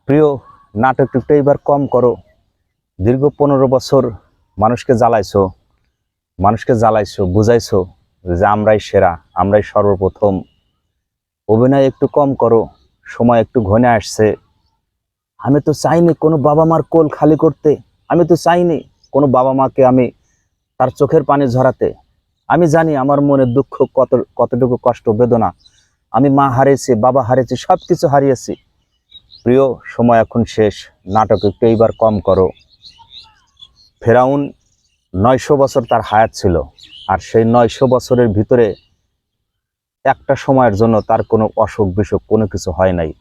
প্রিয়, নাটক একটু এবার কম করো। দীর্ঘ 15 বছর মানুষকে জ্বালাইছো, বুঝাইছো যে আমরাই সেরা, আমরাই সর্বপ্রথম। অভিনয় একটু কম করো, সময় একটু ঘনে আসছে। আমি তো চাইনি কোনো বাবা মার কোল খালি করতে। আমি তো চাইনি কোনো বাবা মাকে আমি তার চোখের পানি ঝরাতে। আমি জানি আমার মনের দুঃখ কতটুকু কষ্ট বেদনা। আমি মা হারিয়েছি, বাবা হারিয়েছি, সবকিছু হারিয়েছি। প্রিয়, সময় এখন শেষ। নাটক একটু এইবার কম করো। ফেরাউন 900 বছর তার হায়াত ছিল, আর সেই 900 বছরের ভিতরে একটা সময়ের জন্য তার কোনো অসুখ বিসুখ কোনো কিছু হয় নাই।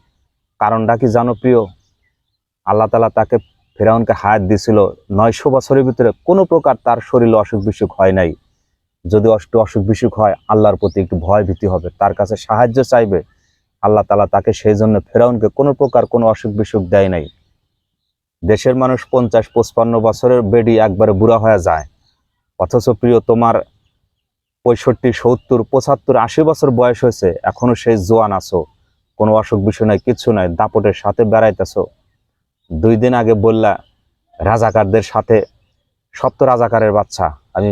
কারণটা কি জানো প্রিয়? আল্লাহ তাআলা তাকে, ফেরাউনকে হায়াত দিয়েছিল 900 বছরের ভিতরে কোনো প্রকার তার শরীরে অসুখ বিসুখ হয় নাই। যদি অসুখ বিসুখ হয়, আল্লাহর প্রতি একটু ভয় ভীতি হবে, তার কাছে সাহায্য চাইবে। আল্লাহ তাআলা তাকে সেই জন্য ফেরাউনকে কোনো প্রকার কোনো অসুখ বিসুখ দেয় নাই। দেশের মানুষ 50-55 বছরের বেডি একবারে বুড়া হয়ে যায়, অথচ প্রিয় তোমার 65-70-75-80 বছর বয়স হয়েছে, এখনো সেই জোয়ান আছো, কোনো অসুখ বিসুখ নাই, কিচ্ছু নাই, দাপটের সাথে বেড়াইতেছো। 2 দিন আগে বললা রাজাকারদের সাথে, সব তো রাজাকারের বাচ্চা, আমি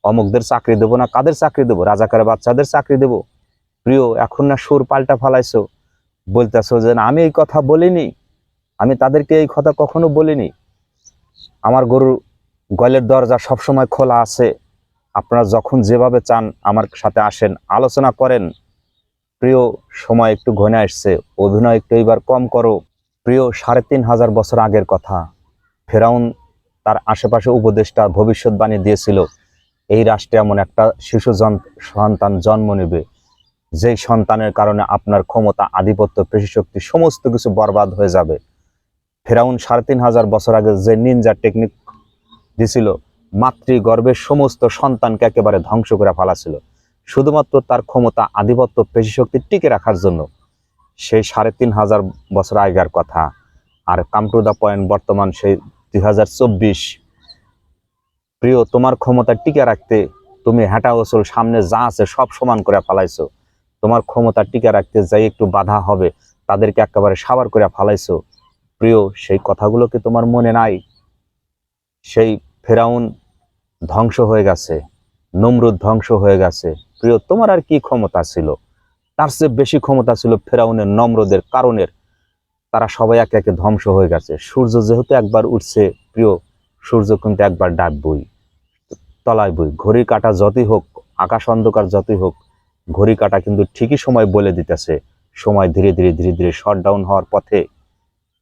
অমুকদের চাকরি দেবো না, কাদের চাকরি দেবো, রাজাকারের বাচ্চাদের চাকরি দেবো। প্রিয়, এখন না সুর পাল্টা ফালাইছো, বলতেছো যে না আমি এই কথা বলিনি, আমি তাদেরকে এই কথা কখনো বলিনি। আমার গরুর গলের দরজা সবসময় খোলা আছে, আপনারা যখন যেভাবে চান আমার সাথে আসেন, আলোচনা করেন। প্রিয়, সময় একটু ঘনে আসছে, অভিনয় একটু এবার কম করো। প্রিয়, 3500 বছর আগের কথা, ফেরাউন তার আশেপাশে উপদেষ্টা ভবিষ্যৎবাণী দিয়েছিল এই রাষ্ট্রে এমন একটা শিশু সন্তান জন্ম নেবে, যেই সন্তানের কারণে আপনার ক্ষমতা, আধিপত্য, পেশিশক্তি সমস্ত কিছু বরবাদ হয়ে যাবে। ফেরাউন 3500 বছর আগে যে নিনজা টেকনিক দিছিল, মাতৃগর্ভের সমস্ত সন্তানকে একেবারে ধ্বংস করে ফেলাছিল, শুধুমাত্র তার ক্ষমতা, আধিপত্য, পেশিশক্তি টিকে রাখার জন্য। সেই 3500 বছর আগের কথা। আর কাম টু দ্য পয়েন্ট, বর্তমান সেই 2024। প্রিয়, তোমার ক্ষমতা টিকে রাখতে তুমি হেঁটা ওসল সামনে যা আছে সব সমান করে ফেলাইছো। তোমার ক্ষমতা টিকে রাখতে যাই একটু বাধা হবে, তাদেরকে একেবারে সাবার করে ফেলাইছো। প্রিয়, সেই কথাগুলো কি তোমার মনে নাই? সেই ফেরাউন ধ্বংস হয়ে গেছে, নমরুদ ধ্বংস হয়ে গেছে। প্রিয়, তোমার আর কি ক্ষমতা ছিল? তার চেয়ে বেশি ক্ষমতা ছিল ফেরাউনের, নমরুদের, কারণের। তারা সবাই একে একে ধ্বংস হয়ে গেছে। সূর্য যেহেতু একবার উঠছে প্রিয়, সূর্য কিন্তু একবার ডাকবই, তলায় বই। ঘড়ির কাঁটা যতই হোক, আকাশ অন্ধকার যতই হোক, ঘড়ি কাঁটা কিন্তু ঠিকই সময় বলে দিতেছে, সময় ধীরে ধীরে ধীরে ধীরে শট ডাউন হওয়ার পথে।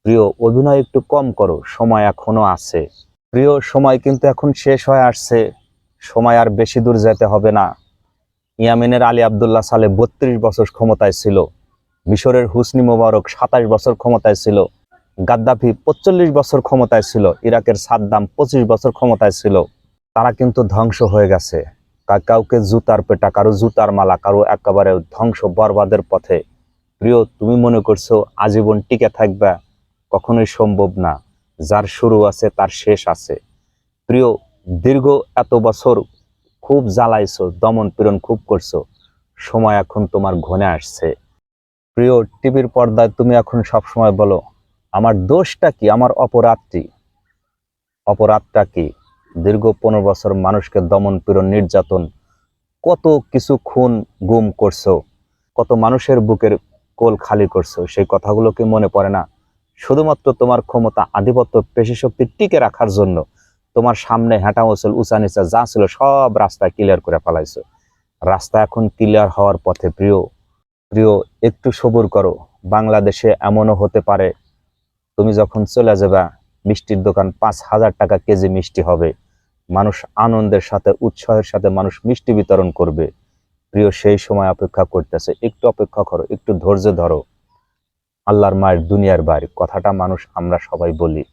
প্রিয়, অভিনয় একটু কম করো, সময় এখনো আছে। প্রিয়, সময় কিন্তু এখন শেষ হয়ে আসছে, সময় আর বেশি দূর যেতে হবে না। ইয়ামেনের আলী আবদুল্লাহ সালে 32 বছর ক্ষমতায় ছিল, মিশরের হুসনি মোবারক 27 বছর ক্ষমতায় ছিল, গাদ্দাফি 45 বছর ক্ষমতায় ছিল, ইরাকের সাদ্দাম 25 বছর ক্ষমতায় ছিল। তারা কিন্তু ধ্বংস হয়ে গেছে, কাউকে জুতার পেটা, কারো জুতার মালা, কারো একেবারে ধ্বংস বরবাদের পথে। প্রিয়, তুমি মনে করছো আজীবন টিকে থাকবে? কখনোই সম্ভব না। যার শুরু আছে তার শেষ আছে। প্রিয়, দীর্ঘ এত বছর খুব জ্বালাইছো, দমন পীড়ন খুব করছো, সময় এখন তোমার ঘনে আসছে। প্রিয়, টিভির পর্দায় তুমি এখন সব সময় বলো আমার দোষটা কি, আমার অপরাধটা কি? দীর্ঘ 15 বছর মানুষকে দমন পীড়ন, নির্যাতন, কত কিছু খুন গুম করছো, কত মানুষের বুকের কোল খালি করছো, সেই কথাগুলো কি মনে পড়ে না? শুধুমাত্র তোমার ক্ষমতা, আধিপত্য, পেশিশক্তি টিকে রাখার জন্য তোমার সামনে হেঁটা ওসল, উঁচা নিচা যা ছিল সব রাস্তা ক্লিয়ার করে ফেলাইছো। রাস্তা এখন ক্লিয়ার হওয়ার পথে। প্রিয়, একটু সবুর করো। বাংলাদেশে এমনও হতে পারে তুমি যখন চলে যাবে, মিষ্টির দোকান 5000 টাকা কেজি মিষ্টি হবে, মানুষ আনন্দের সাথে, উৎসাহের সাথে মানুষ মিষ্টি বিতরণ করবে। প্রিয়, সেই সময় অপেক্ষা করতেছে, একটু অপেক্ষা করো, একটু ধৈর্য ধরো। আল্লাহর মায়ের দুনিয়ার বাইরে কথাটা মানুষ আমরা সবাই বলি,